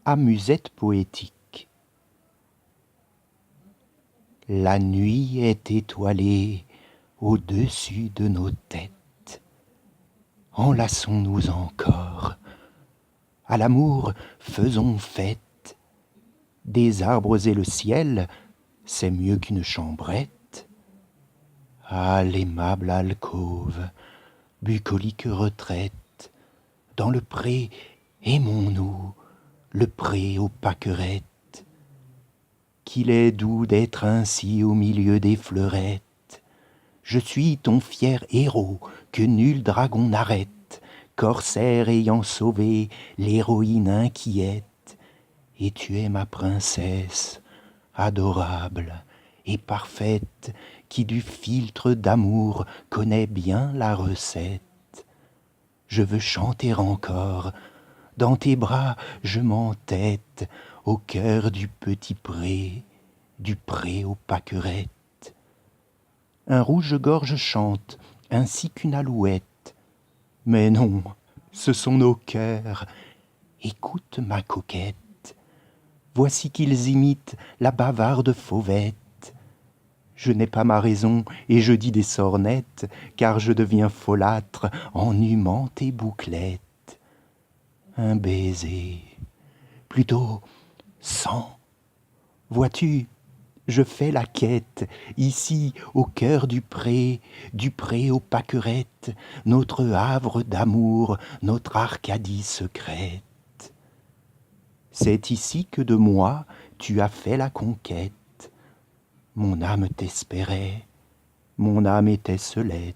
à musette poétique. La nuit est étoilée au-dessus de nos têtes. Enlaçons-nous encore. À l'amour faisons fête. Des arbres et le ciel, c'est mieux qu'une chambrette. Ah, l'aimable alcôve, bucolique retraite, dans le pré, aimons-nous, le pré aux pâquerettes. Qu'il est doux d'être ainsi au milieu des fleurettes. Je suis ton fier héros que nul dragon n'arrête, corsaire ayant sauvé l'héroïne inquiète. Et tu es ma princesse, adorable et parfaite, qui du philtre d'amour connaît bien la recette. Je veux chanter encore, dans tes bras je m'entête, au cœur du petit pré, du pré aux pâquerettes. Un rouge-gorge chante, ainsi qu'une alouette. Mais non, ce sont nos cœurs. Écoute ma coquette. Voici qu'ils imitent la bavarde fauvette. Je n'ai pas ma raison et je dis des sornettes, car je deviens folâtre en humant tes bouclettes. Un baiser, plutôt 100. Vois-tu, je fais la quête, ici au cœur du pré aux pâquerettes, notre havre d'amour, notre Arcadie secrète. C'est ici que de moi tu as fait la conquête. Mon âme t'espérait, mon âme était celette.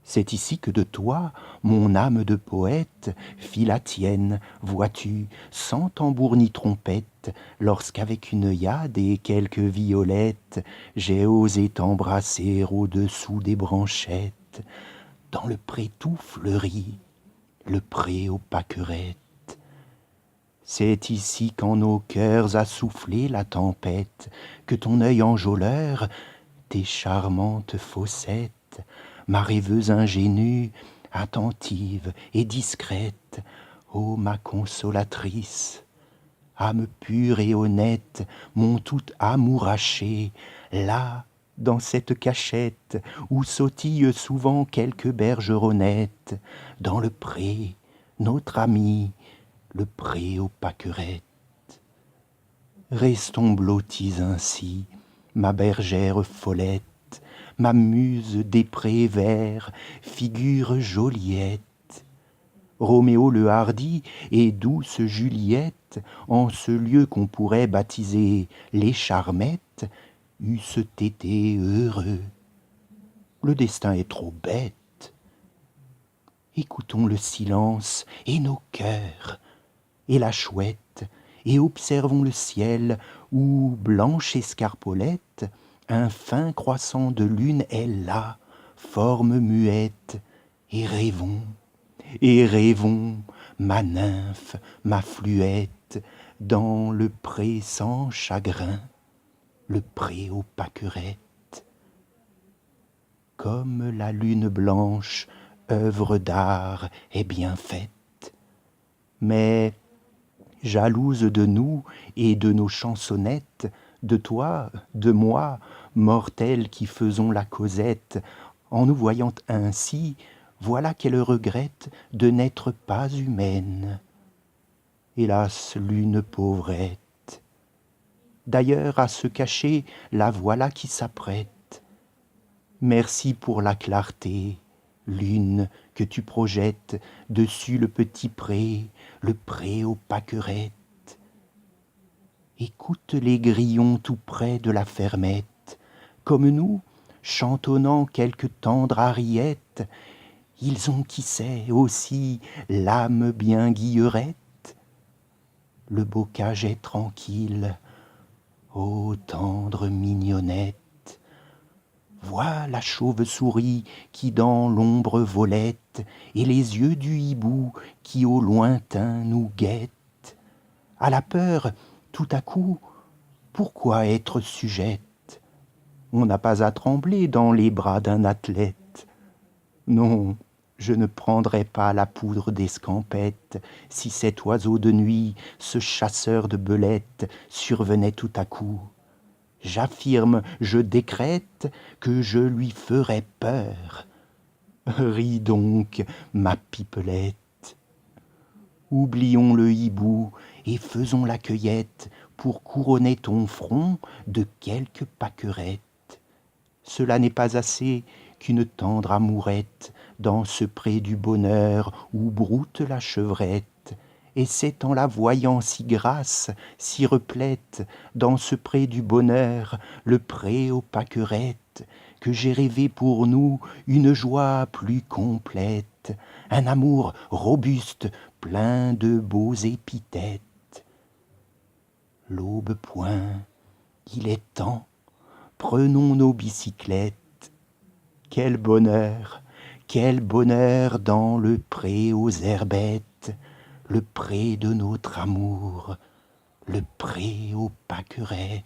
C'est ici que de toi, mon âme de poète, fit la tienne, vois-tu, sans tambour ni trompette, lorsqu'avec une yade et quelques violettes, j'ai osé t'embrasser au-dessous des branchettes, dans le pré tout fleuri, le pré aux pâquerettes. C'est ici qu'en nos cœurs a soufflé la tempête, que ton œil enjôleur, tes charmantes fossettes, ma rêveuse ingénue, attentive et discrète, ô ma consolatrice, âme pure et honnête, m'ont tout amouraché, là, dans cette cachette, où sautille souvent quelque bergeronnette, dans le pré, notre ami, le pré aux pâquerettes. Restons blottis ainsi, ma bergère follette, ma muse des prés verts, figure Joliette. Roméo le hardi et douce Juliette, en ce lieu qu'on pourrait baptiser les Charmettes, eussent été heureux. Le destin est trop bête. Écoutons le silence et nos cœurs, et la chouette, et observons le ciel où, blanche escarpolette, un fin croissant de lune est là, forme muette, et rêvons, ma nymphe, ma fluette, dans le pré sans chagrin, le pré aux pâquerettes. Comme la lune blanche, œuvre d'art est bien faite, mais jalouse de nous et de nos chansonnettes, de toi, de moi, mortels qui faisons la causette, en nous voyant ainsi, voilà qu'elle regrette de n'être pas humaine. Hélas, lune pauvrette. D'ailleurs, à se cacher, la voilà qui s'apprête. Merci pour la clarté, lune, que tu projettes dessus le petit pré, le pré aux pâquerettes. Écoute les grillons tout près de la fermette, comme nous, chantonnant quelque tendre ariette, ils ont, qui sait, aussi l'âme bien guillerette. Le bocage est tranquille, ô tendre mignonnette. Vois la chauve-souris qui dans l'ombre volette, et les yeux du hibou qui au lointain nous guettent. À la peur, tout à coup, pourquoi être sujette? On n'a pas à trembler dans les bras d'un athlète. Non, Je ne prendrais pas la poudre d'escampette si cet oiseau de nuit, ce chasseur de belettes, survenait tout à coup. J'affirme, je décrète que je lui ferais peur. Ris donc, ma pipelette. Oublions le hibou et faisons la cueillette pour couronner ton front de quelques pâquerettes. Cela n'est pas assez qu'une tendre amourette dans ce pré du bonheur où broute la chevrette, et c'est en la voyant si grasse, si replète, dans ce pré du bonheur, le pré aux pâquerettes, que j'ai rêvé pour nous une joie plus complète, un amour robuste, plein de beaux épithètes. L'aube point, il est temps, prenons nos bicyclettes. Quel bonheur dans le pré aux herbettes, le pré de notre amour, le pré aux pâquerettes.